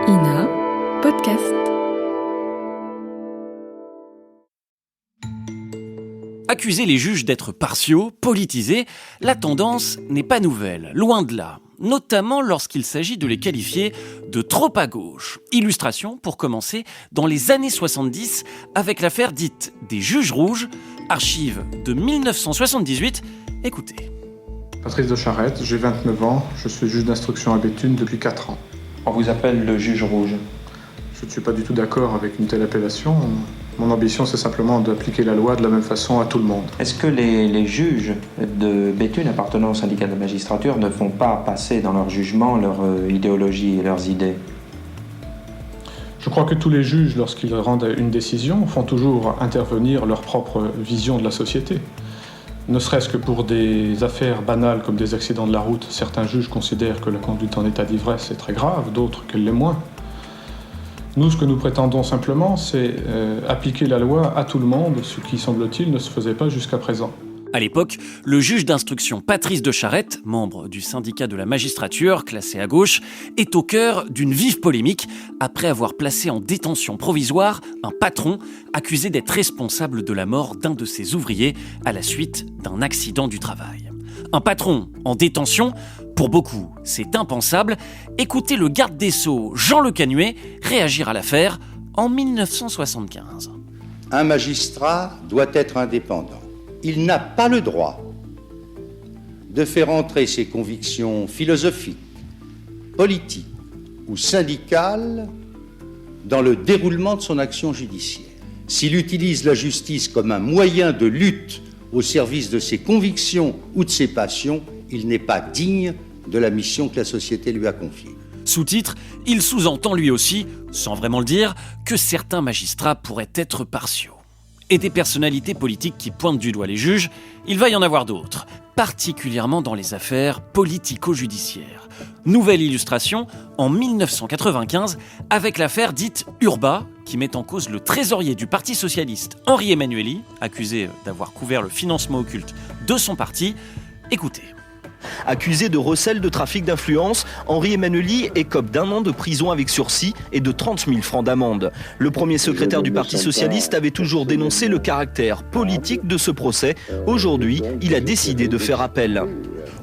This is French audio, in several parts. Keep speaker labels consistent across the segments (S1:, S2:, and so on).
S1: INA Podcast.
S2: Accuser les juges d'être partiaux, politisés, la tendance n'est pas nouvelle, loin de là. Notamment lorsqu'il s'agit de les qualifier de trop à gauche. Illustration, pour commencer, dans les années 70, avec l'affaire dite des Juges rouges, archive de 1978. Écoutez.
S3: Patrice de Charette, j'ai 29 ans, je suis juge d'instruction à Béthune depuis 4 ans.
S4: On vous appelle le juge rouge.
S3: Je ne suis pas du tout d'accord avec une telle appellation. Mon ambition, c'est simplement d'appliquer la loi de la même façon à tout le monde.
S4: Est-ce que les juges de Béthune appartenant au syndicat de la magistrature ne font pas passer dans leur jugement leur idéologie et leurs idées ?
S3: Je crois que tous les juges, lorsqu'ils rendent une décision, font toujours intervenir leur propre vision de la société. Ne serait-ce que pour des affaires banales comme des accidents de la route, certains juges considèrent que la conduite en état d'ivresse est très grave, d'autres qu'elle l'est moins. Nous, ce que nous prétendons simplement, c'est appliquer la loi à tout le monde, ce qui, semble-t-il, ne se faisait pas jusqu'à présent.
S2: À l'époque, le juge d'instruction Patrice de Charette, membre du syndicat de la magistrature, classé à gauche, est au cœur d'une vive polémique après avoir placé en détention provisoire un patron accusé d'être responsable de la mort d'un de ses ouvriers à la suite d'un accident du travail. Un patron en détention, pour beaucoup, c'est impensable. Écoutez le garde des Sceaux, Jean Le Canuet, réagir à l'affaire en 1975.
S5: Un magistrat doit être indépendant. Il n'a pas le droit de faire entrer ses convictions philosophiques, politiques ou syndicales dans le déroulement de son action judiciaire. S'il utilise la justice comme un moyen de lutte au service de ses convictions ou de ses passions, il n'est pas digne de la mission que la société lui a confiée.
S2: Sous-titre, il sous-entend lui aussi, sans vraiment le dire, que certains magistrats pourraient être partiaux. Et des personnalités politiques qui pointent du doigt les juges, il va y en avoir d'autres, particulièrement dans les affaires politico-judiciaires. Nouvelle illustration, en 1995, avec l'affaire dite Urbain, qui met en cause le trésorier du Parti socialiste, Henri Emmanuelli, accusé d'avoir couvert le financement occulte de son parti. Écoutez.
S6: Accusé de recel de trafic d'influence, Henri Emmanuelli écope d'1 an de prison avec sursis et de 30 000 francs d'amende. Le premier secrétaire du Parti socialiste avait toujours dénoncé le caractère politique de ce procès. Aujourd'hui, il a décidé de faire appel.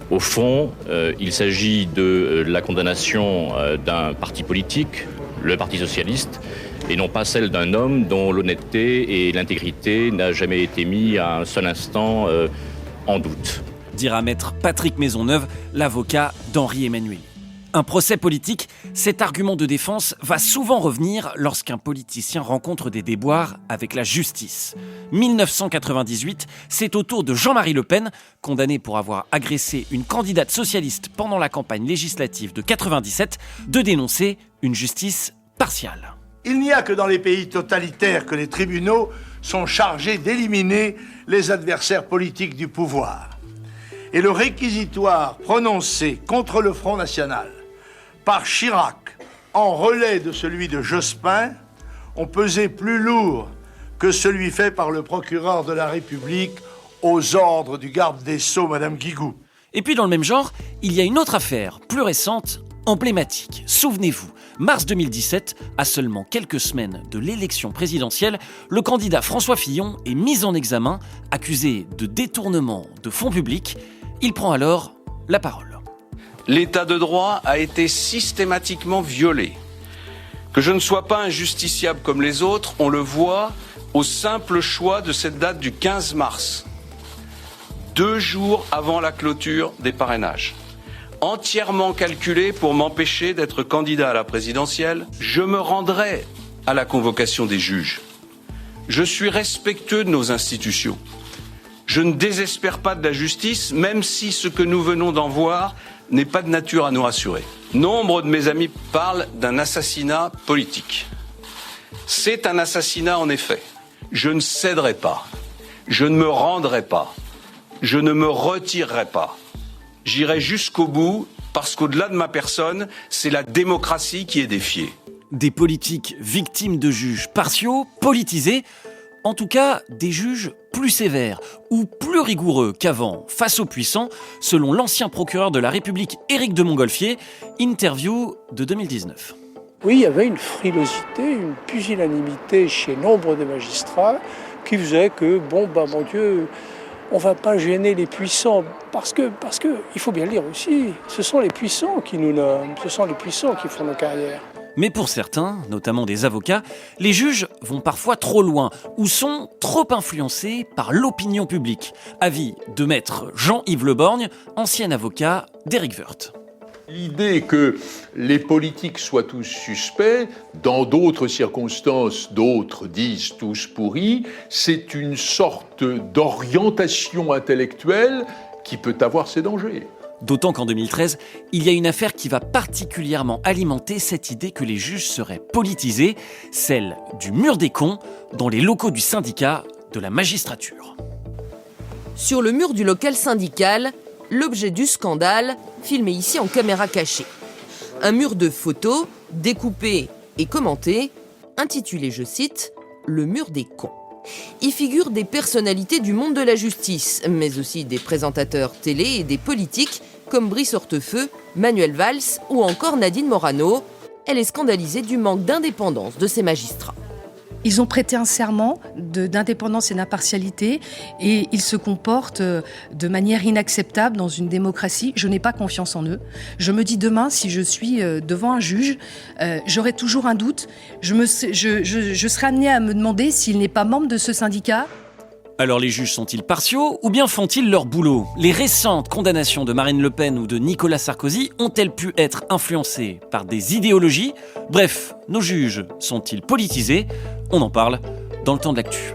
S7: Au fond, il s'agit de la condamnation d'un parti politique, le Parti socialiste, et non pas celle d'un homme dont l'honnêteté et l'intégrité n'a jamais été mis à un seul instant en doute.
S2: Dira maître Patrick Maisonneuve, l'avocat d'Henri Emmanuelli. Un procès politique, cet argument de défense va souvent revenir lorsqu'un politicien rencontre des déboires avec la justice. 1998, c'est au tour de Jean-Marie Le Pen, condamné pour avoir agressé une candidate socialiste pendant la campagne législative de 97, de dénoncer une justice partiale.
S8: Il n'y a que dans les pays totalitaires que les tribunaux sont chargés d'éliminer les adversaires politiques du pouvoir. Et le réquisitoire prononcé contre le Front National par Chirac, en relais de celui de Jospin, ont pesé plus lourd que celui fait par le procureur de la République aux ordres du garde des Sceaux, Madame Guigou.
S2: Et puis dans le même genre, il y a une autre affaire, plus récente, emblématique. Souvenez-vous, mars 2017, à seulement quelques semaines de l'élection présidentielle, le candidat François Fillon est mis en examen, accusé de détournement de fonds publics. Il prend alors la parole.
S9: L'état de droit a été systématiquement violé. Que je ne sois pas injusticiable comme les autres, on le voit au simple choix de cette date du 15 mars, 2 jours avant la clôture des parrainages. Entièrement calculé pour m'empêcher d'être candidat à la présidentielle, je me rendrai à la convocation des juges. Je suis respectueux de nos institutions. Je ne désespère pas de la justice, même si ce que nous venons d'en voir n'est pas de nature à nous rassurer. Nombre de mes amis parlent d'un assassinat politique. C'est un assassinat en effet. Je ne céderai pas. Je ne me rendrai pas. Je ne me retirerai pas. J'irai jusqu'au bout parce qu'au-delà de ma personne, c'est la démocratie qui est défiée.
S2: Des politiques victimes de juges partiaux, politisés, en tout cas des juges plus sévères ou plus rigoureux qu'avant face aux puissants, selon l'ancien procureur de la République Éric de Montgolfier, interview de 2019.
S10: Oui, il y avait une frilosité, une pusillanimité chez nombre de magistrats qui faisait que, mon Dieu, on ne va pas gêner les puissants. Parce que, il faut bien le dire aussi, ce sont les puissants qui nous nomment, ce sont les puissants qui font nos carrières.
S2: Mais pour certains, notamment des avocats, les juges vont parfois trop loin ou sont trop influencés par l'opinion publique. Avis de maître Jean-Yves Le Borgne, ancien avocat d'Éric Woerth.
S11: L'idée que les politiques soient tous suspects, dans d'autres circonstances, d'autres disent tous pourris, c'est une sorte d'orientation intellectuelle qui peut avoir ses dangers.
S2: D'autant qu'en 2013, il y a une affaire qui va particulièrement alimenter cette idée que les juges seraient politisés, celle du mur des cons dans les locaux du syndicat de la magistrature.
S12: Sur le mur du local syndical, l'objet du scandale, filmé ici en caméra cachée. Un mur de photos, découpé et commenté, intitulé, je cite, « Le mur des cons ». Y figurent des personnalités du monde de la justice, mais aussi des présentateurs télé et des politiques comme Brice Hortefeux, Manuel Valls ou encore Nadine Morano. Elle est scandalisée du manque d'indépendance de ces magistrats.
S1: Ils ont prêté un serment d'indépendance et d'impartialité et ils se comportent de manière inacceptable dans une démocratie. Je n'ai pas confiance en eux. Je me dis demain, si je suis devant un juge, j'aurai toujours un doute. Je serai amenée à me demander s'il n'est pas membre de ce syndicat.
S2: Alors les juges sont-ils partiaux ou bien font-ils leur boulot ? Les récentes condamnations de Marine Le Pen ou de Nicolas Sarkozy ont-elles pu être influencées par des idéologies ? Bref, nos juges sont-ils politisés ? On en parle dans le temps de l'actu.